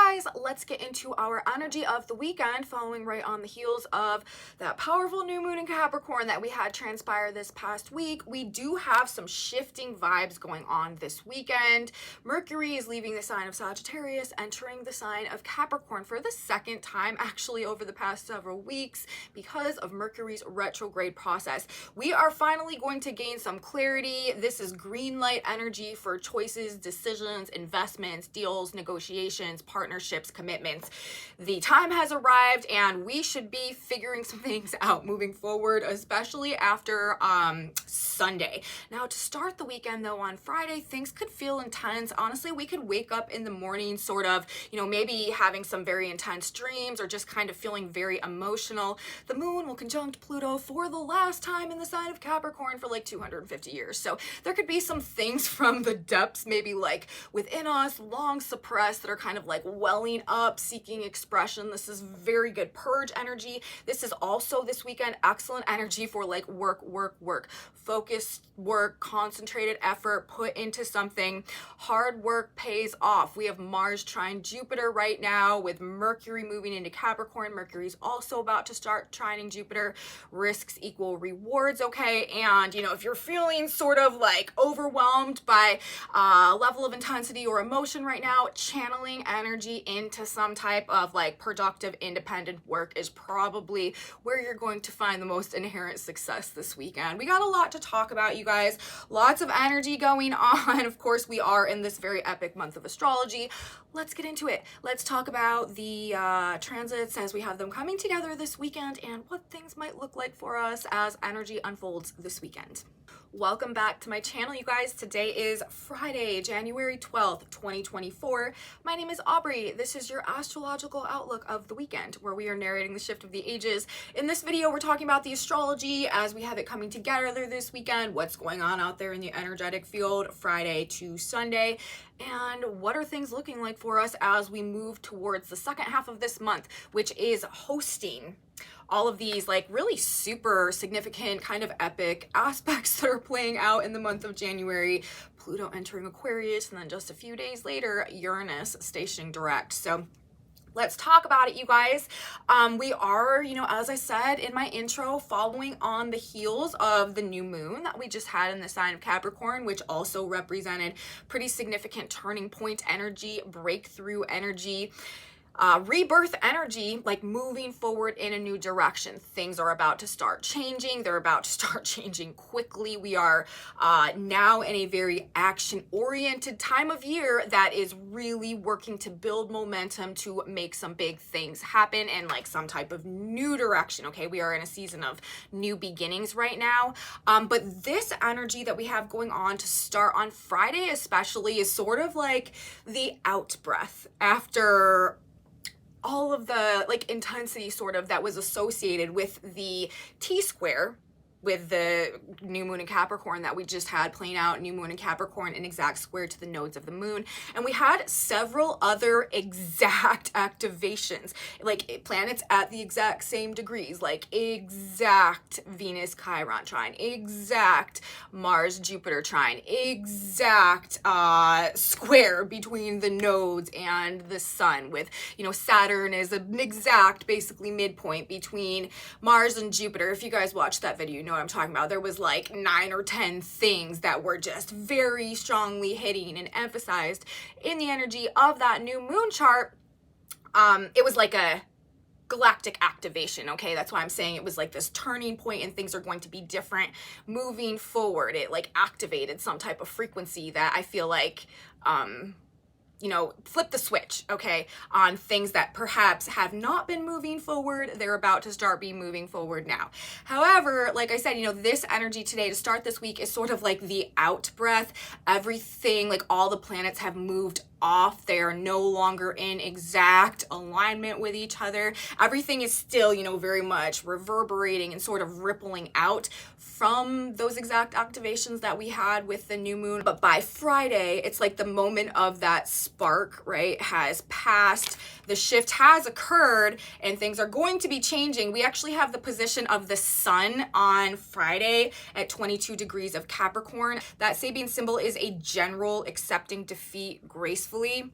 guys, let's get into our energy of the weekend, following right on the heels of that powerful new moon in Capricorn that we had transpire this past week. We do have some shifting vibes going on this weekend. Mercury is leaving the sign of Sagittarius, entering the sign of Capricorn for the second time actually over the past several weeks because of Mercury's retrograde process. We are finally going to gain some clarity. This is green light energy for choices, decisions, investments, deals, negotiations, partnerships, commitments. The time has arrived and we should be figuring some things out moving forward, especially after Sunday. Now, to start the weekend though, on Friday, things could feel intense. Honestly, we could wake up in the morning sort of, maybe having some very intense dreams or just kind of feeling very emotional. The moon will conjunct Pluto for the last time in the sign of Capricorn for like 250 years. So there could be some things from the depths, maybe like within us, long suppressed, that are kind of like welling up, seeking expression. This is very good purge energy. This is also this weekend excellent energy for like work, focused work, concentrated effort put into something. Hard work pays off. We have Mars trine Jupiter right now with Mercury moving into Capricorn. Mercury's also about to start trining Jupiter. Risks equal rewards, okay? And if you're feeling sort of like overwhelmed by level of intensity or emotion right now, channeling energy into some type of like productive, independent work is probably where you're going to find the most inherent success this weekend. We got a lot to talk about, you guys. Lots of energy going on. Of course, we are in this very epic month of astrology. Let's get into it. Let's talk about the transits as we have them coming together this weekend and what things might look like for us as energy unfolds this weekend. Welcome back to my channel, you guys. Today is Friday, January 12th, 2024. My name is Aubrey. This is your astrological outlook of the weekend, where we are narrating the shift of the ages. In this video, we're talking about the astrology as we have it coming together this weekend, what's going on out there in the energetic field Friday to Sunday, and what are things looking like for us as we move towards the second half of this month, which is hosting all of these like really super significant kind of epic aspects that are playing out in the month of January. Pluto entering Aquarius, and then just a few days later, Uranus stationing direct. So let's talk about it, you guys. We are, as I said in my intro, following on the heels of the new moon that we just had in the sign of Capricorn, which also represented pretty significant turning point energy, breakthrough energy. Rebirth energy, like moving forward in a new direction. Things are about to start changing. They're about to start changing quickly. We are now in a very action-oriented time of year that is really working to build momentum to make some big things happen in like some type of new direction, okay? We are in a season of new beginnings right now. But this energy that we have going on to start on Friday especially is sort of like the out breath after all of the like intensity sort of that was associated with the T-square with the new moon in Capricorn that we just had playing out, new moon in Capricorn, an exact square to the nodes of the moon. And we had several other exact activations, like planets at the exact same degrees, like exact Venus Chiron trine, exact Mars Jupiter trine, exact square between the nodes and the sun, with Saturn is an exact basically midpoint between Mars and Jupiter. If you guys watched that video, you know what I'm talking about. There was like 9 or 10 things that were just very strongly hitting and emphasized in the energy of that new moon chart. It was like a galactic activation, okay? That's why I'm saying it was like this turning point and things are going to be different moving forward. It like activated some type of frequency that I feel like flip the switch, okay, on things that perhaps have not been moving forward. They're about to start moving forward now. However, like I said, this energy today to start this week is sort of like the out breath. Everything, like all the planets have moved off. They are no longer in exact alignment with each other. Everything is still, very much reverberating and sort of rippling out from those exact activations that we had with the new moon. But by Friday, it's like the moment of that spark, right, has passed. The shift has occurred and things are going to be changing. We actually have the position of the sun on Friday at 22 degrees of Capricorn. That Sabian symbol is a general accepting defeat gracefully.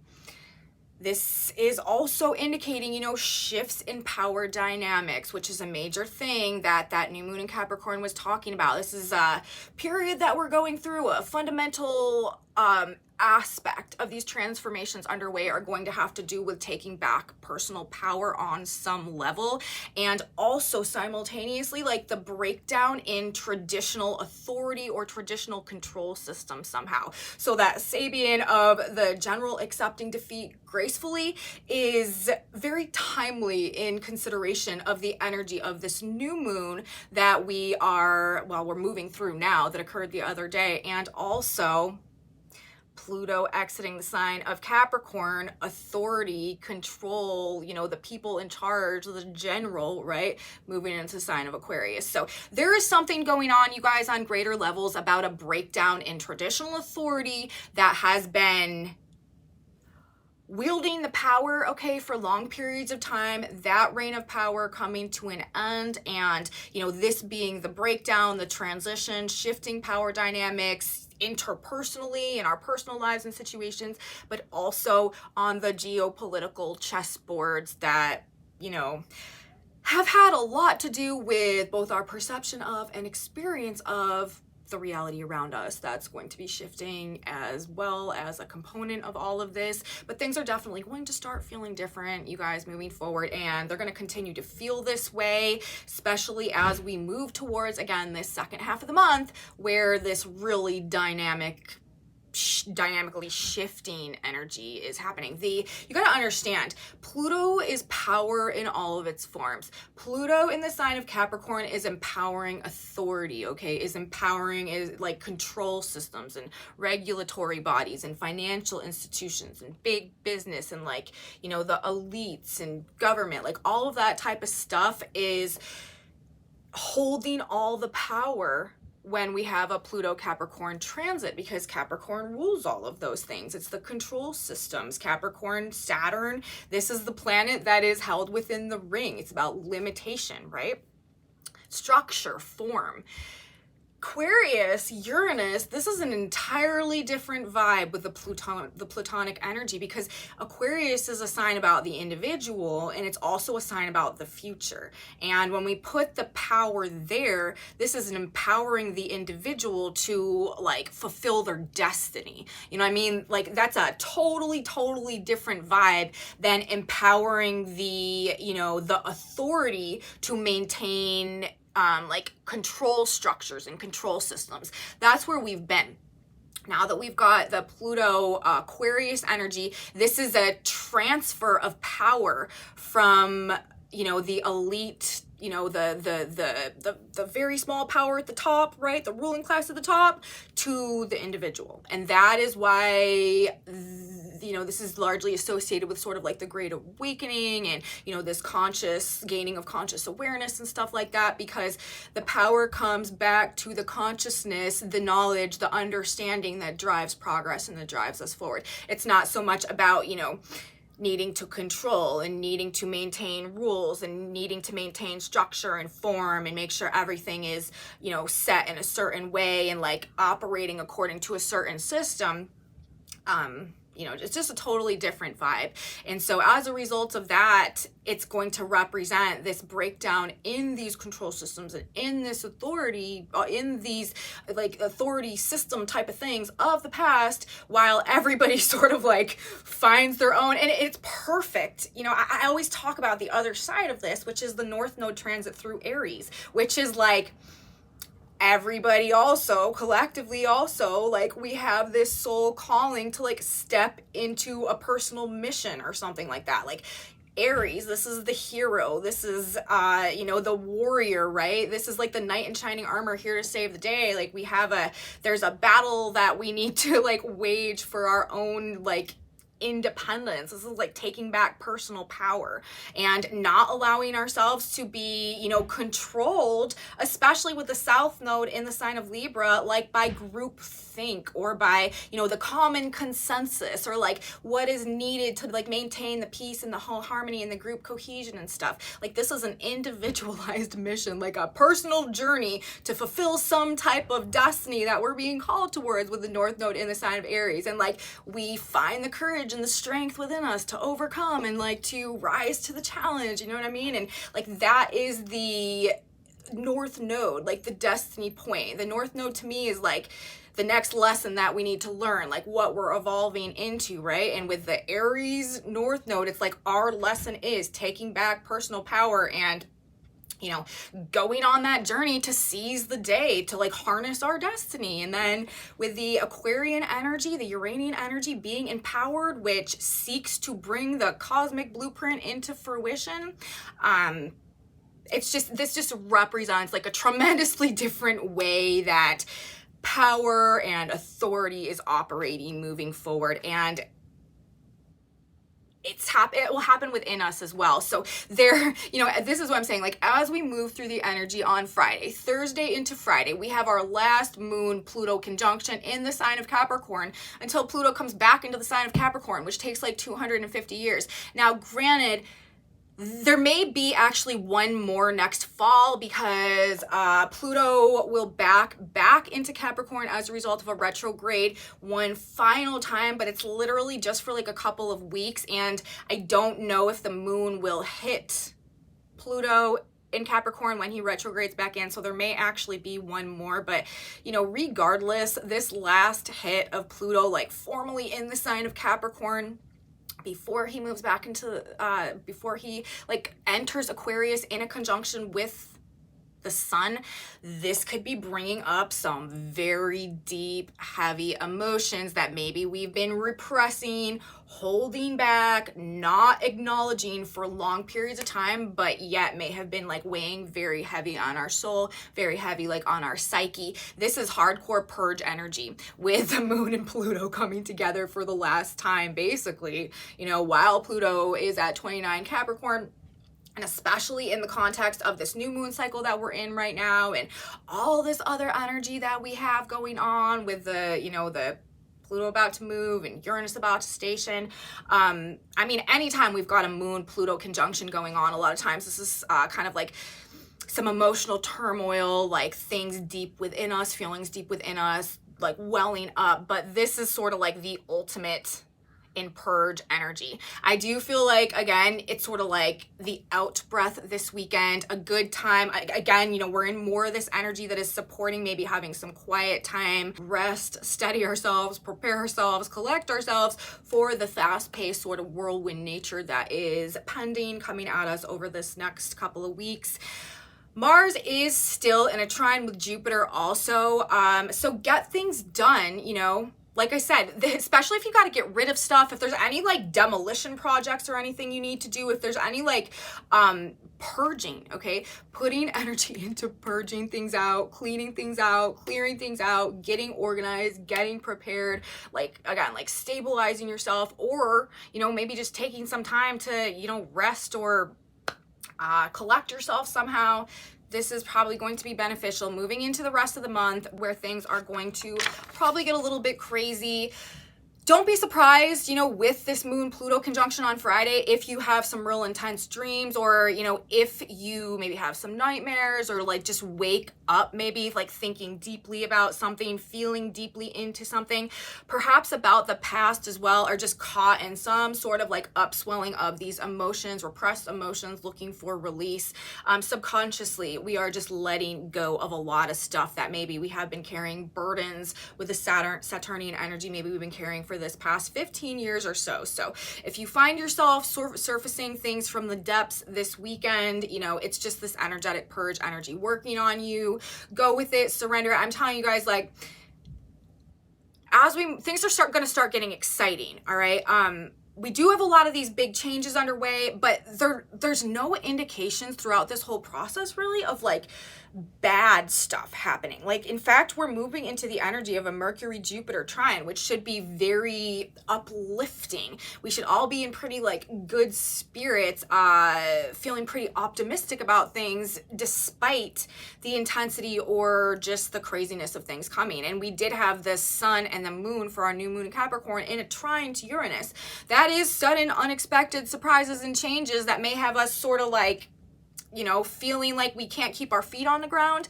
This is also indicating, you know, shifts in power dynamics, which is a major thing that that new moon in Capricorn was talking about. This is a period that we're going through. A fundamental aspect of these transformations underway are going to have to do with taking back personal power on some level, and also simultaneously like the breakdown in traditional authority or traditional control system somehow. So that Sabian of the general accepting defeat gracefully is very timely in consideration of the energy of this new moon that we're moving through now, that occurred the other day, and also Pluto exiting the sign of Capricorn, authority, control, you know, the people in charge, the general, right? Moving into the sign of Aquarius. So there is something going on, you guys, on greater levels about a breakdown in traditional authority that has been wielding the power, okay, for long periods of time, that reign of power coming to an end, and, you know, this being the breakdown, the transition, shifting power dynamics interpersonally in our personal lives and situations, but also on the geopolitical chessboards that, you know, have had a lot to do with both our perception of and experience of the reality around us. That's going to be shifting as well as a component of all of this, but things are definitely going to start feeling different, you guys, moving forward, and they're going to continue to feel this way, especially as we move towards, again, this second half of the month, where this really dynamically shifting energy is happening. You got to understand, Pluto is power in all of its forms. Pluto in the sign of Capricorn is empowering authority, okay, is empowering is like control systems and regulatory bodies and financial institutions and big business and, like, you know, the elites and government, like all of that type of stuff is holding all the power when we have a Pluto Capricorn transit, because Capricorn rules all of those things. It's the control systems. Capricorn, Saturn, this is the planet that is held within the ring. It's about limitation, right? Structure, form. Aquarius, Uranus, this is an entirely different vibe with the Plutonic energy, because Aquarius is a sign about the individual, and it's also a sign about the future. And when we put the power there, this is empowering the individual to, like, fulfill their destiny. You know what I mean? Like, that's a totally different vibe than empowering the, you know, the authority to maintain like control structures and control systems. That's where we've been. Now that we've got the Pluto Aquarius energy, this is a transfer of power from, you know, the elite, you know, the very small power at the top, right? The ruling class at the top, to the individual. And that is why, you know, this is largely associated with sort of like the Great Awakening and, you know, this conscious gaining of conscious awareness and stuff like that, because the power comes back to the consciousness, the knowledge, the understanding that drives progress and that drives us forward. It's not so much about, you know, needing to control and needing to maintain rules and needing to maintain structure and form and make sure everything is, you know, set in a certain way and like operating according to a certain system. You know, it's just a totally different vibe. And so as a result of that, it's going to represent this breakdown in these control systems and in this authority, in these like authority system type of things of the past, while everybody sort of like finds their own. And it's perfect. You know, I always talk about the other side of this, which is the North Node transit through Aries, which is like, everybody also collectively also, like, we have this soul calling to like step into a personal mission or something like that. Like Aries, this is the hero, this is you know, the warrior, right? This is like the knight in shining armor here to save the day. Like there's a battle that we need to like wage for our own like independence. This is like taking back personal power and not allowing ourselves to be, you know, controlled, especially with the South Node in the sign of Libra, like by group think or by, you know, the common consensus or like what is needed to like maintain the peace and the whole harmony and the group cohesion and stuff. Like this is an individualized mission, like a personal journey to fulfill some type of destiny that we're being called towards with the North Node in the sign of Aries. And like we find the courage courage and the strength within us to overcome and like to rise to the challenge, you know what I mean? And like that is the North Node, like the destiny point. The North Node to me is like the next lesson that we need to learn, like what we're evolving into, right? And with the Aries North Node, it's like our lesson is taking back personal power and, you know, going on that journey to seize the day, to like harness our destiny. And then with the Aquarian energy, the Uranian energy, being empowered, which seeks to bring the cosmic blueprint into fruition, it's just, this just represents like a tremendously different way that power and authority is operating moving forward. And it will happen within us as well. So there, you know, this is what I'm saying, like as we move through the energy on Friday, Thursday into Friday, we have our last Moon-Pluto conjunction in the sign of Capricorn until Pluto comes back into the sign of Capricorn, which takes like 250 years. Now, granted, there may be actually one more next fall because Pluto will back into Capricorn as a result of a retrograde one final time, but it's literally just for like a couple of weeks. And I don't know if the moon will hit Pluto in Capricorn when he retrogrades back in. So there may actually be one more, but you know, regardless, this last hit of Pluto, like formally in the sign of Capricorn, before he moves back into, before he like enters Aquarius in a conjunction with the sun, this could be bringing up some very deep, heavy emotions that maybe we've been repressing, holding back, not acknowledging for long periods of time, but yet may have been like weighing very heavy on our soul, very heavy like on our psyche. This is hardcore purge energy with the moon and Pluto coming together for the last time, basically, you know, while Pluto is at 29 Capricorn. And especially in the context of this new moon cycle that we're in right now and all this other energy that we have going on with the, you know, the Pluto about to move and Uranus about to station. I mean, anytime we've got a Moon-Pluto conjunction going on, a lot of times this is kind of like some emotional turmoil, like things deep within us, feelings deep within us, like welling up. But this is sort of like the ultimate in purge energy. I do feel like, again, it's sort of like the out breath this weekend, a good time. Again, you know, we're in more of this energy that is supporting maybe having some quiet time, rest, steady ourselves, prepare ourselves, collect ourselves for the fast-paced sort of whirlwind nature that is pending coming at us over this next couple of weeks. Mars is still in a trine with Jupiter also, so get things done, you know. Like I said, especially if you got to get rid of stuff, if there's any like demolition projects or anything you need to do, if there's any like purging, okay, putting energy into purging things out, cleaning things out, clearing things out, getting organized, getting prepared, like again, like stabilizing yourself, or, you know, maybe just taking some time to, you know, rest or collect yourself somehow. This is probably going to be beneficial moving into the rest of the month where things are going to probably get a little bit crazy. Don't be surprised, you know, with this Moon-Pluto conjunction on Friday, if you have some real intense dreams, or, you know, if you maybe have some nightmares, or like just wake up maybe like thinking deeply about something, feeling deeply into something, perhaps about the past as well, or just caught in some sort of like upswelling of these emotions, repressed emotions, looking for release. Subconsciously, we are just letting go of a lot of stuff that maybe we have been carrying burdens with the Saturnian energy, maybe we've been carrying for this past 15 years or so. So if you find yourself surfacing things from the depths this weekend, you know, it's just this energetic purge energy working on you. Go with it, surrender. I'm telling you guys, like, as things are going to start getting exciting, all right? We do have a lot of these big changes underway, but there's no indications throughout this whole process really of like bad stuff happening. Like, in fact, we're moving into the energy of a Mercury-Jupiter trine, which should be very uplifting. We should all be in pretty like good spirits, feeling pretty optimistic about things despite the intensity or just the craziness of things coming. And we did have the sun and the moon for our new moon in Capricorn in a trine to Uranus. That is sudden, unexpected surprises and changes that may have us sort of like, you know, feeling like we can't keep our feet on the ground.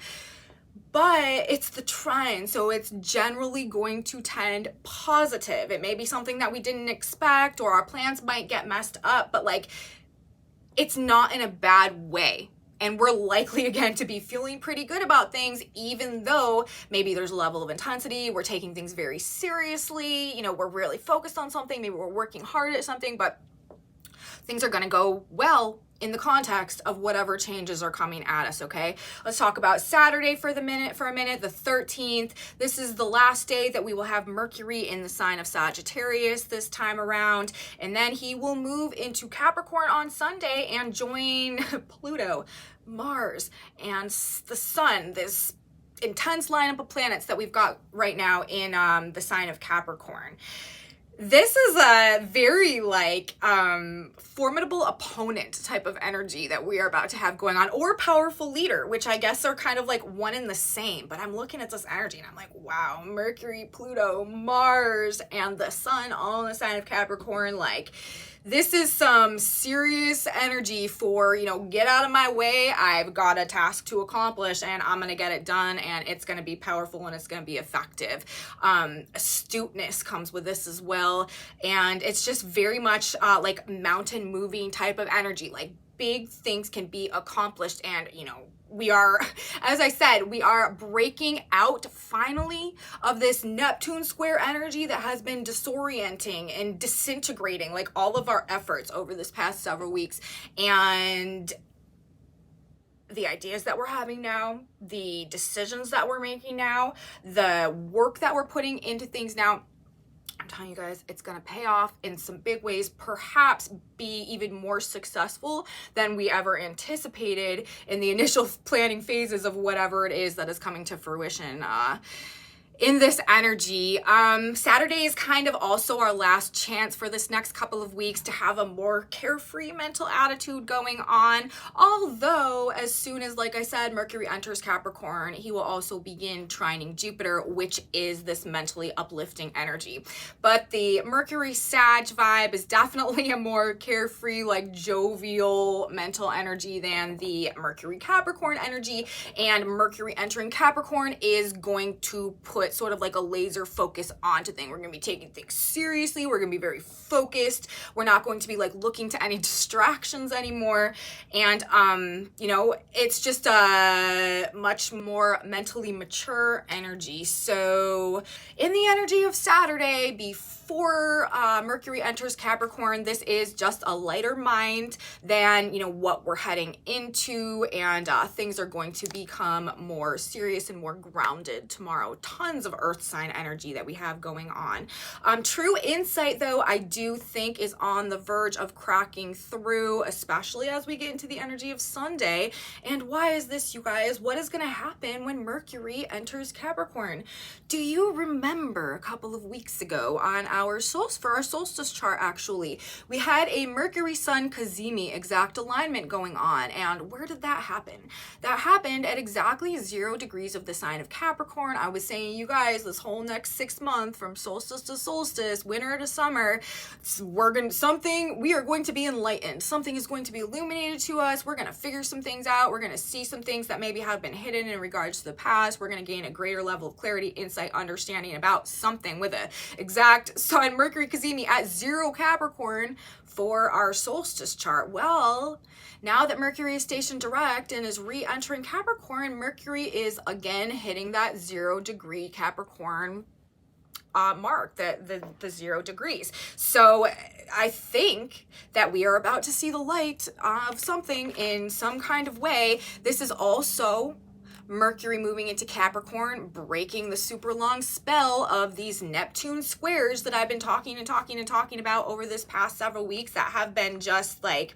but it's the trine, so it's generally going to tend positive. It may be something that we didn't expect, or our plans might get messed up, but like, it's not in a bad way. And we're likely, again, to be feeling pretty good about things, even though maybe there's a level of intensity, we're taking things very seriously, you know, we're really focused on something, maybe we're working hard at something, but things are gonna go well in the context of whatever changes are coming at us, okay? Let's talk about Saturday for a minute, the 13th. This is the last day that we will have Mercury in the sign of Sagittarius this time around, and then he will move into Capricorn on Sunday and join Pluto, Mars, and the Sun, this intense lineup of planets that we've got right now in the sign of Capricorn. This is a very like formidable opponent type of energy that we are about to have going on, or powerful leader, which I guess are kind of like one and the same. But I'm looking at this energy and I'm like, wow, Mercury, Pluto, Mars, and the Sun all in the sign of Capricorn. Like, this is some serious energy for, you know, get out of my way. I've got a task to accomplish and I'm going to get it done, and it's going to be powerful and it's going to be effective. Astuteness comes with this as well. And it's just very much like mountain moving type of energy. Like, big things can be accomplished, and, you know, we are, as I said, we are breaking out finally of this Neptune square energy that has been disorienting and disintegrating like all of our efforts over this past several weeks. And the ideas that we're having now, the decisions that we're making now, the work that we're putting into things now, I'm telling you guys, it's going to pay off in some big ways, perhaps be even more successful than we ever anticipated in the initial planning phases of whatever it is that is coming to fruition in this energy. Saturday is kind of also our last chance for this next couple of weeks to have a more carefree mental attitude going on. Although, as soon as, like I said, Mercury enters Capricorn, he will also begin trining Jupiter, which is this mentally uplifting energy. But the Mercury Sag vibe is definitely a more carefree, like jovial mental energy than the Mercury Capricorn energy. And Mercury entering Capricorn is going to put sort of like a laser focus onto things. We're going to be taking things seriously. We're going to be very focused. We're not going to be like looking to any distractions anymore. And, you know, it's just a much more mentally mature energy. So in the energy of Saturday, before Mercury enters Capricorn, this is just a lighter mind than, you know, what we're heading into, and things are going to become more serious and more grounded tomorrow. Tons of earth sign energy that we have going on. True insight, though, I do think is on the verge of cracking through, especially as we get into the energy of Sunday. And why is this, you guys? What is going to happen when Mercury enters Capricorn? Do you remember a couple of weeks ago on our solstice chart, actually, we had a Mercury Sun Cazimi exact alignment going on. And where did that happen? That happened at exactly 0 degrees of the sign of Capricorn. I was saying, you guys, this whole next 6 months from solstice to solstice, winter to summer, we are going to be enlightened. Something is going to be illuminated to us. We're going to figure some things out. We're going to see some things that maybe have been hidden in regards to the past. We're going to gain a greater level of clarity, insight, understanding about something with a exact Sun Mercury Cazimi at 0 Capricorn for our solstice chart. Well, now that Mercury is stationed direct and is re-entering Capricorn, Mercury is again hitting that 0 degree Capricorn mark, the 0 degrees. So I think that we are about to see the light of something in some kind of way. This is also Mercury moving into Capricorn, breaking the super long spell of these Neptune squares that I've been talking about over this past several weeks that have been just like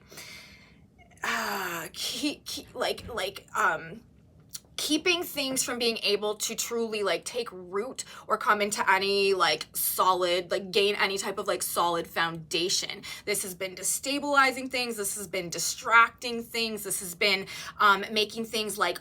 keeping things from being able to truly like take root or come into any like solid, like gain any type of like solid foundation. This has been destabilizing things. This has been distracting things. This has been making things like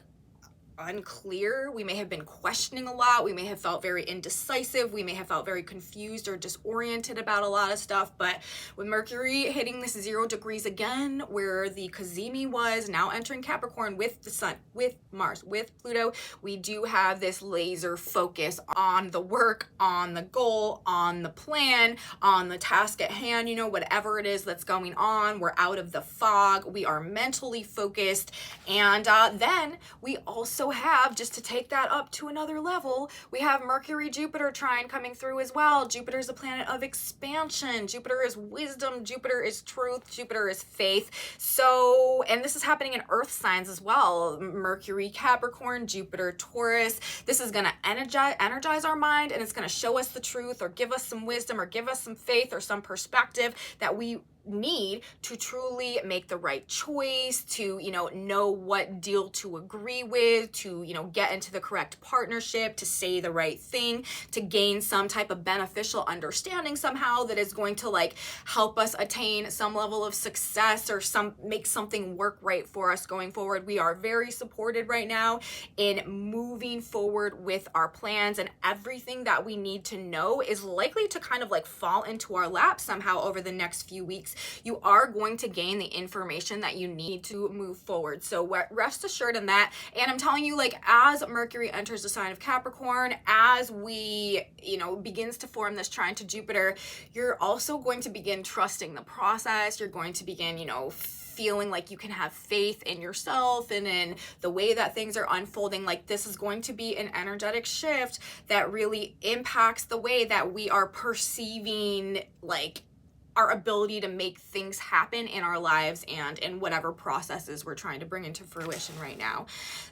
unclear. We may have been questioning a lot. We may have felt very indecisive. We may have felt very confused or disoriented about a lot of stuff. But with Mercury hitting this 0 degrees again, where the Cazimi was, now entering Capricorn with the Sun, with Mars, with Pluto, we do have this laser focus on the work, on the goal, on the plan, on the task at hand, you know, whatever it is that's going on. We're out of the fog. We are mentally focused. And then we also have, just to take that up to another level, we have Mercury Jupiter trine coming through as well. Jupiter is a planet of expansion. Jupiter is wisdom. Jupiter is truth. Jupiter is faith. So, and this is happening in earth signs as well. Mercury Capricorn, Jupiter Taurus. This is going to energize our mind, and it's going to show us the truth or give us some wisdom or give us some faith or some perspective that we need to truly make the right choice, to, you know what deal to agree with, to, get into the correct partnership, to say the right thing, to gain some type of beneficial understanding somehow that is going to like help us attain some level of success or make something work right for us going forward. We are very supported right now in moving forward with our plans, and everything that we need to know is likely to kind of like fall into our lap somehow over the next few weeks. You are going to gain the information that you need to move forward. So rest assured in that. And I'm telling you, like, as Mercury enters the sign of Capricorn, as we, begins to form this trine to Jupiter, you're also going to begin trusting the process. You're going to begin, feeling like you can have faith in yourself and in the way that things are unfolding. Like, this is going to be an energetic shift that really impacts the way that we are perceiving, like, our ability to make things happen in our lives and in whatever processes we're trying to bring into fruition right now.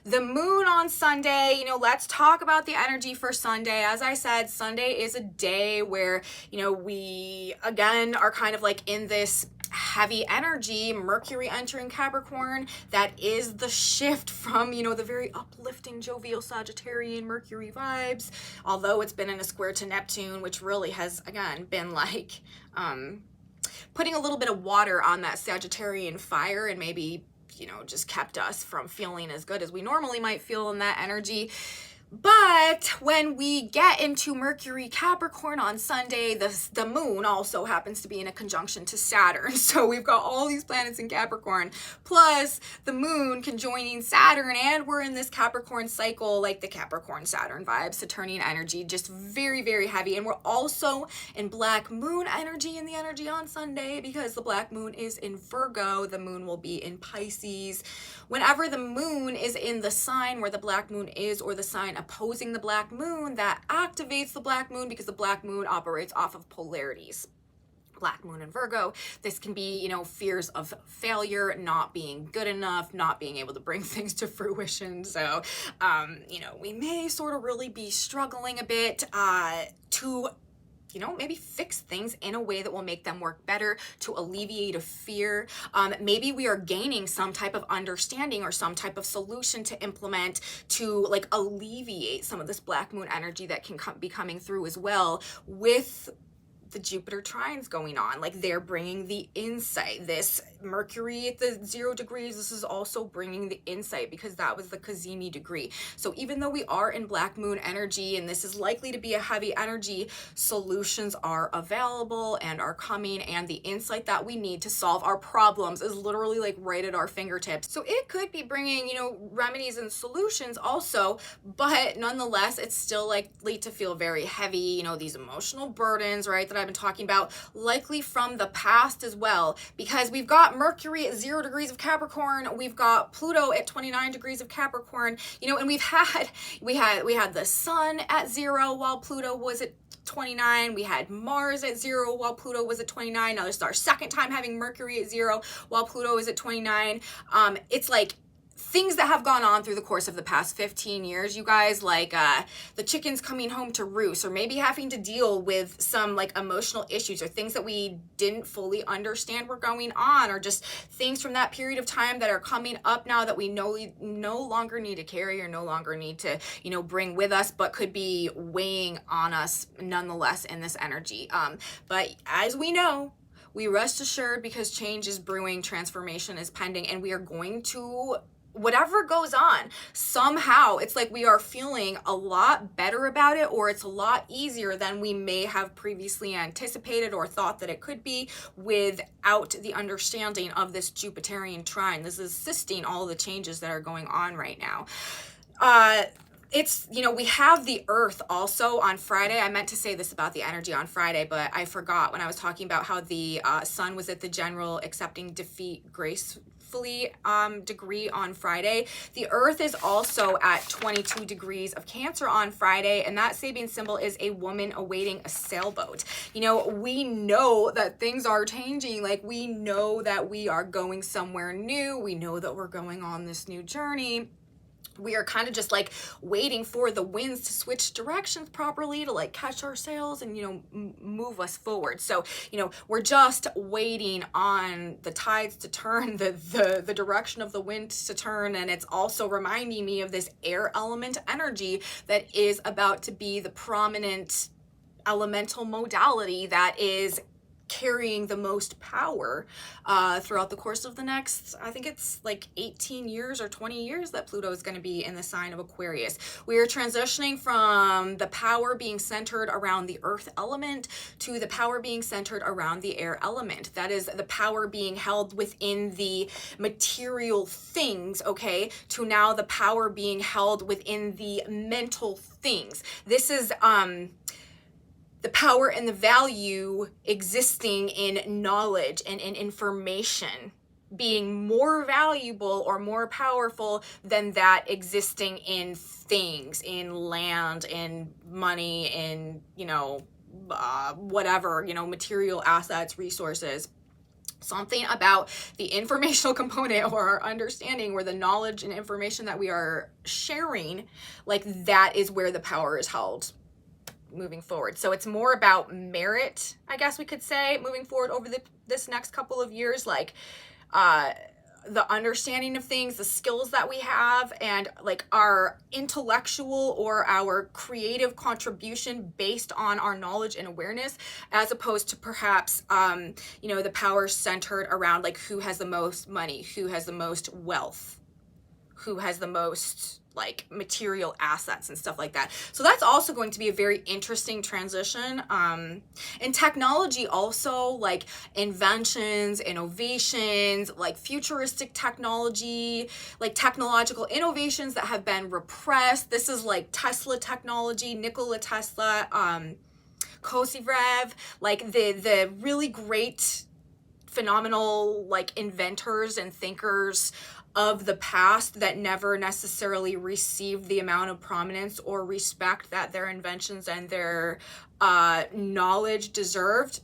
The moon on Sunday, let's talk about the energy for Sunday. As I said, Sunday is a day where, we again are kind of like in this heavy energy, Mercury entering Capricorn. That is the shift from, the very uplifting, jovial Sagittarian Mercury vibes, although it's been in a square to Neptune, which really has, again, been like, putting a little bit of water on that Sagittarian fire and maybe, just kept us from feeling as good as we normally might feel in that energy. But when we get into Mercury Capricorn on Sunday, the moon also happens to be in a conjunction to Saturn. So we've got all these planets in Capricorn, plus the moon conjoining Saturn, and we're in this Capricorn cycle, like the Capricorn Saturn vibes, Saturnian energy, just very, very heavy. And we're also in black moon energy in the energy on Sunday, because the black moon is in Virgo. The moon will be in Pisces. Whenever the moon is in the sign where the black moon is, or the sign opposing the black moon, that activates the black moon, because the black moon operates off of polarities. Black moon in Virgo, this can be, fears of failure, not being good enough, not being able to bring things to fruition. So, we may sort of really be struggling a bit to maybe fix things in a way that will make them work better, to alleviate a fear. Maybe we are gaining some type of understanding or some type of solution to implement to like alleviate some of this black moon energy that can be coming through as well, with the Jupiter trines going on. Like, they're bringing the insight. This Mercury at the 0 degrees, this is also bringing the insight, because that was the Cazimi degree. So even though we are in black moon energy, and this is likely to be a heavy energy, solutions are available and are coming, and the insight that we need to solve our problems is literally like right at our fingertips. So it could be bringing, remedies and solutions also, but nonetheless, it's still likely to feel very heavy, these emotional burdens, right, that I've been talking about, likely from the past as well, because we've got Mercury at 0 degrees of Capricorn, we've got Pluto at 29 degrees of Capricorn, and we had the Sun at 0 while Pluto was at 29. We had Mars at 0 while Pluto was at 29. Now this is our second time having Mercury at 0 while Pluto is at 29. It's like things that have gone on through the course of the past 15 years, you guys, like the chickens coming home to roost, or maybe having to deal with some like emotional issues, or things that we didn't fully understand were going on, or just things from that period of time that are coming up now that we no longer need to carry, or no longer need to, bring with us, but could be weighing on us nonetheless in this energy. But as we know, we rest assured, because change is brewing, transformation is pending, and we are going to whatever goes on, somehow it's like we are feeling a lot better about it, or it's a lot easier than we may have previously anticipated or thought that it could be, without the understanding of this Jupiterian trine. This is assisting all the changes that are going on right now. It's, you know, we have the Earth also on Friday. I meant to say this about the energy on Friday, but I forgot when I was talking about how the sun was at the general accepting defeat gracefully degree on Friday. The Earth is also at 22 degrees of Cancer on Friday, and that Sabian symbol is a woman awaiting a sailboat. You know, we know that things are changing. Like, we know that we are going somewhere new. We know that we're going on this new journey. We are kind of just like waiting for the winds to switch directions properly to like catch our sails and, you know, move us forward. So, you know, we're just waiting on the tides to turn, the direction of the wind to turn. And it's also reminding me of this air element energy that is about to be the prominent elemental modality that is carrying the most power throughout the course of the next, I think it's like 18 years or 20 years that Pluto is going to be in the sign of Aquarius. We are transitioning from the power being centered around the earth element to the power being centered around the air element. That is the power being held within the material things, okay, to now the power being held within the mental things. This is the power and the value existing in knowledge and in information being more valuable or more powerful than that existing in things, in land, in money, in, you know, whatever, you know, material assets, resources. Something about the informational component or our understanding, or the knowledge and information that we are sharing, like that is where the power is held moving forward. So it's more about merit, I guess we could say, moving forward over this next couple of years, like the understanding of things, the skills that we have, and like our intellectual or our creative contribution based on our knowledge and awareness, as opposed to perhaps you know, the power centered around like who has the most money, who has the most wealth, who has the most like material assets and stuff like that. So that's also going to be a very interesting transition. In technology also, like inventions, innovations, like futuristic technology, like technological innovations that have been repressed. This is like Tesla technology, Nikola Tesla, Kozyrev, like the really great, phenomenal like inventors and thinkers of the past that never necessarily received the amount of prominence or respect that their inventions and their knowledge deserved,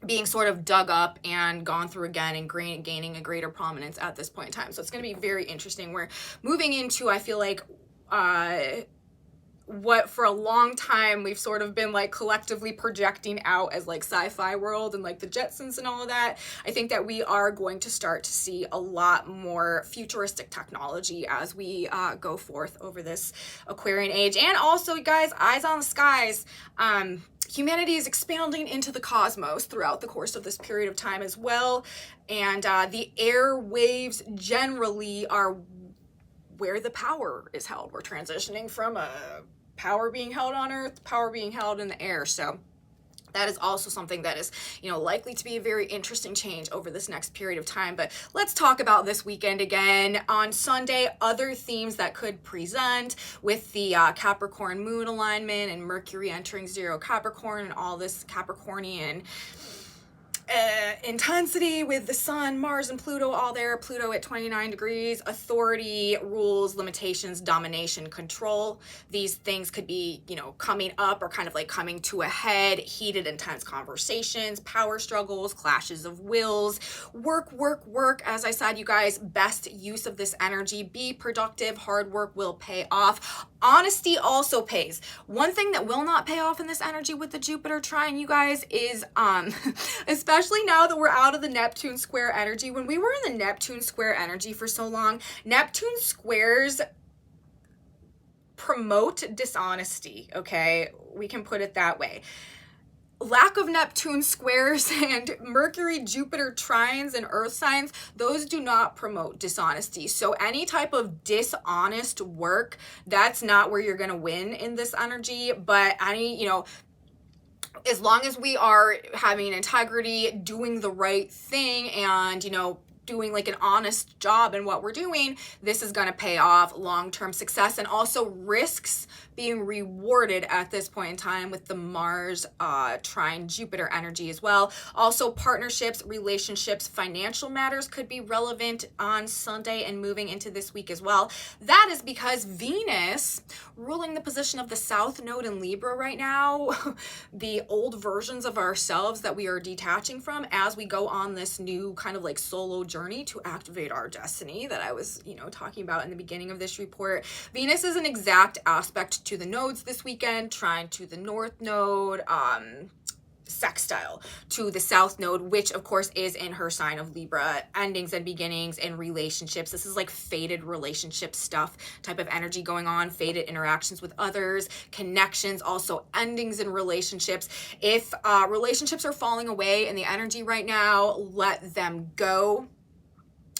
being sort of dug up and gone through again and gaining a greater prominence at this point in time. So it's going to be very interesting. We're moving into, I feel like, what for a long time we've sort of been like collectively projecting out as like sci-fi world and like the Jetsons and all of that. I think that we are going to start to see a lot more futuristic technology as we go forth over this Aquarian age. And also, guys, eyes on the skies. Humanity is expanding into the cosmos throughout the course of this period of time as well. And the airwaves generally are where the power is held. We're transitioning from a power being held on Earth, power being held in the air. So that is also something that is, you know, likely to be a very interesting change over this next period of time. But let's talk about this weekend again. On Sunday, other themes that could present with the Capricorn moon alignment and Mercury entering 0 Capricorn and all this Capricornian intensity with the sun, Mars, and Pluto all there. Pluto at 29 degrees, authority, rules, limitations, domination, control. These things could be, you know, coming up or kind of like coming to a head. Heated, intense conversations, power struggles, clashes of wills, work. As I said, you guys, best use of this energy. Be productive. Hard work will pay off. Honesty also pays. One thing that will not pay off in this energy with the Jupiter trine, you guys, is especially now that we're out of the Neptune square energy. When we were in the Neptune square energy for so long, Neptune squares promote dishonesty, okay? We can put it that way. lack of Neptune squares and Mercury, Jupiter trines and Earth signs, those do not promote dishonesty. So any type of dishonest work, that's not where you're going to win in this energy. But any, you know, as long as we are having integrity, doing the right thing, and, you know, doing like an honest job in what we're doing, this is going to pay off long-term success, and also risks being rewarded at this point in time with the Mars trine Jupiter energy as well. Also partnerships, relationships, financial matters could be relevant on Sunday and moving into this week as well. That is because Venus ruling the position of the South Node in Libra right now, the old versions of ourselves that we are detaching from as we go on this new kind of like solo journey to activate our destiny that I was, you know, talking about in the beginning of this report. Venus is an exact aspect to the nodes this weekend, trine to the North Node, sextile to the South Node, which of course is in her sign of Libra. Endings and beginnings and relationships. This is like fated relationship stuff type of energy going on, fated interactions with others, connections, also endings in relationships. If relationships are falling away in the energy right now, let them go.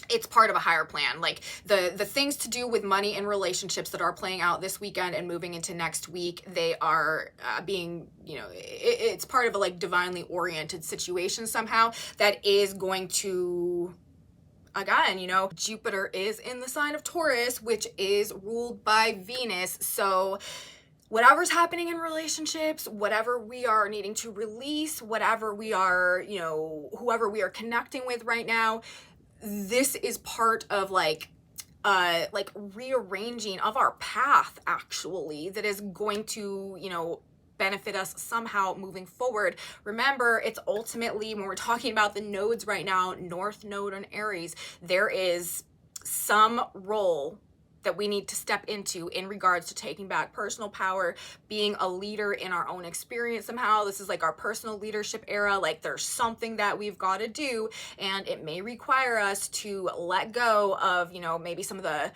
It's part of a higher plan. Like the things to do with money and relationships that are playing out this weekend and moving into next week, they are being, you know, it's part of a like divinely oriented situation somehow that is going to, again, you know, Jupiter is in the sign of Taurus, which is ruled by Venus. So whatever's happening in relationships, whatever we are needing to release, whatever we are, you know, whoever we are connecting with right now, this is part of like rearranging of our path, actually, that is going to, you know, benefit us somehow moving forward. Remember, it's ultimately, when we're talking about the nodes right now, North Node and Aries, there is some role that we need to step into in regards to taking back personal power, being a leader in our own experience somehow. This is like our personal leadership era. Like there's something that we've got to do, and it may require us to let go of, you know, maybe some of the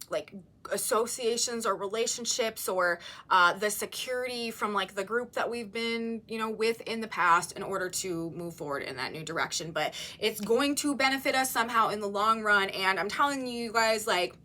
like associations or relationships or the security from like the group that we've been, you know, with in the past in order to move forward in that new direction. But it's going to benefit us somehow in the long run. And I'm telling you guys, like,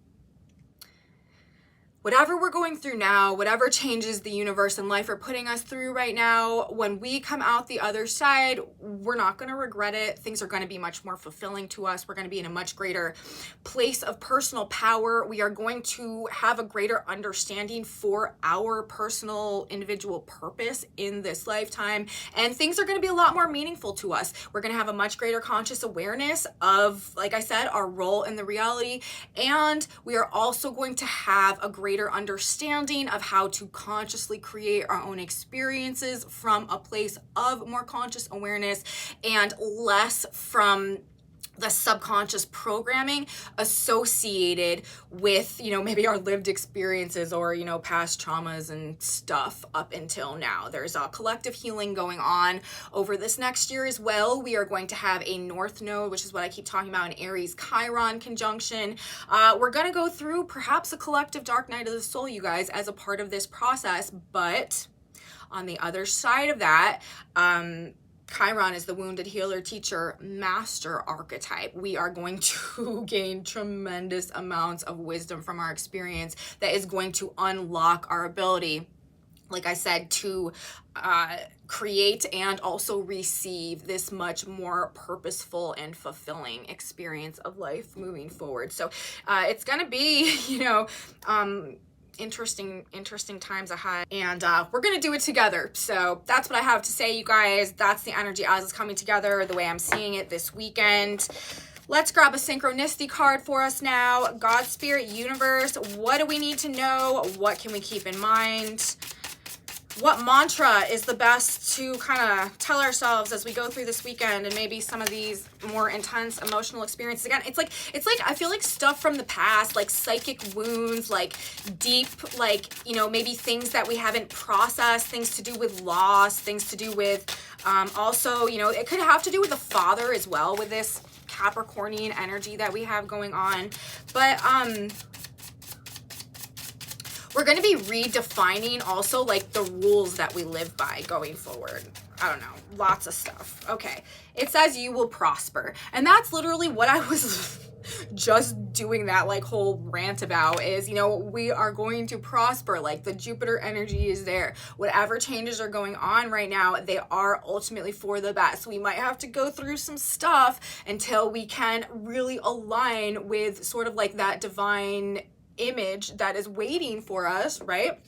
whatever we're going through now, whatever changes the universe and life are putting us through right now, when we come out the other side, we're not going to regret it. Things are going to be much more fulfilling to us. We're going to be in a much greater place of personal power. We are going to have a greater understanding for our personal individual purpose in this lifetime. And things are going to be a lot more meaningful to us. We're going to have a much greater conscious awareness of, like I said, our role in the reality. And we are also going to have a greater understanding of how to consciously create our own experiences from a place of more conscious awareness and less from the subconscious programming associated with, you know, maybe our lived experiences or, you know, past traumas and stuff up until now. There's a collective healing going on over this next year as well. We are going to have a North Node, which is what I keep talking about, an Aries Chiron conjunction. We're going to go through perhaps a collective dark night of the soul, you guys, as a part of this process. But on the other side of that, Chiron is the wounded healer, teacher, master archetype. We are going to gain tremendous amounts of wisdom from our experience that is going to unlock our ability, like I said, to create and also receive this much more purposeful and fulfilling experience of life moving forward. So it's going to be, you know, interesting times ahead, and we're gonna do it together. So that's what I have to say, you guys. That's the energy as it's coming together, the way I'm seeing it this weekend. Let's grab a synchronicity card for us now. God, Spirit, Universe, what do we need to know? What can we keep in mind? What mantra is the best to kind of tell ourselves as we go through this weekend and maybe some of these more intense emotional experiences? Again, it's like I feel like stuff from the past, like psychic wounds, like deep, like, you know, maybe things that we haven't processed, things to do with loss, things to do with also, you know, it could have to do with the father as well with this Capricornian energy that we have going on. But We're going to be redefining also like the rules that we live by going forward. I don't know, lots of stuff. Okay, it says you will prosper. And that's literally what I was just doing that like whole rant about is, you know, we are going to prosper. Like the Jupiter energy is there. Whatever changes are going on right now, they are ultimately for the best. We might have to go through some stuff until we can really align with sort of like that divine image that is waiting for us, right?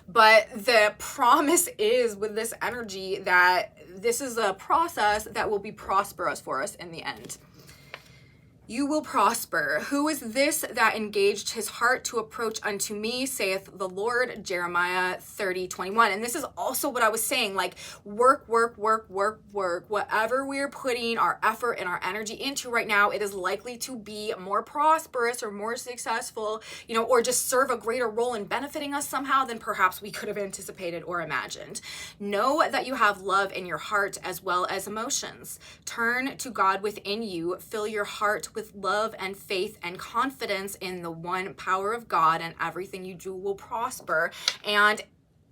But the promise is with this energy that this is a process that will be prosperous for us in the end. You will prosper. Who is this that engaged his heart to approach unto me, saith the Lord, Jeremiah 30:21. And this is also what I was saying, like work. Whatever we're putting our effort and our energy into right now, it is likely to be more prosperous or more successful, you know, or just serve a greater role in benefiting us somehow than perhaps we could have anticipated or imagined. Know that you have love in your heart as well as emotions. Turn to God within you. Fill your heart with love and faith and confidence in the one power of God, and everything you do will prosper. And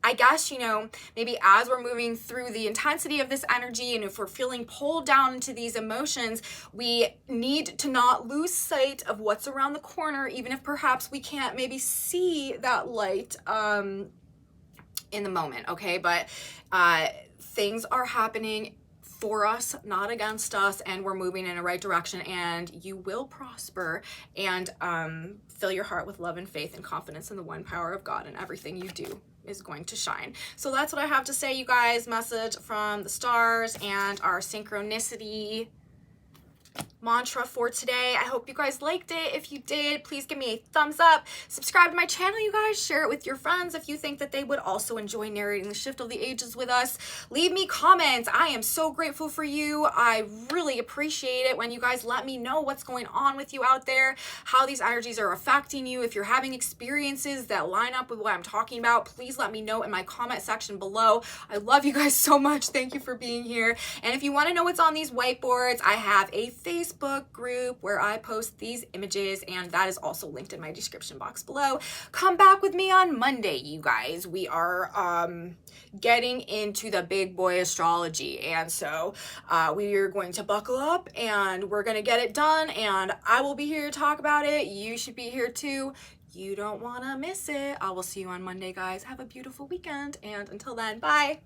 I guess, you know, maybe as we're moving through the intensity of this energy, and if we're feeling pulled down into these emotions, we need to not lose sight of what's around the corner, even if perhaps we can't maybe see that light in the moment, okay? But things are happening for us, not against us, and we're moving in the right direction, and you will prosper. And fill your heart with love and faith and confidence in the one power of God, and everything you do is going to shine. So that's what I have to say, you guys. Message from the stars and our synchronicity mantra for today. I hope you guys liked it. If you did, please give me a thumbs up. Subscribe to my channel, you guys. Share it with your friends if you think that they would also enjoy narrating the shift of the ages with us. Leave me comments. I am so grateful for you. I really appreciate it when you guys let me know what's going on with you out there, how these energies are affecting you. If you're having experiences that line up with what I'm talking about, please let me know in my comment section below. I love you guys so much. Thank you for being here. And if you want to know what's on these whiteboards, I have a Facebook group where I post these images, and that is also linked in my description box below. Come back with me on Monday, you guys. We are getting into the big boy astrology, and so we are going to buckle up and we're going to get it done, and I will be here to talk about it. You should be here too. You don't want to miss it. I will see you on Monday, guys. Have a beautiful weekend, and until then, bye.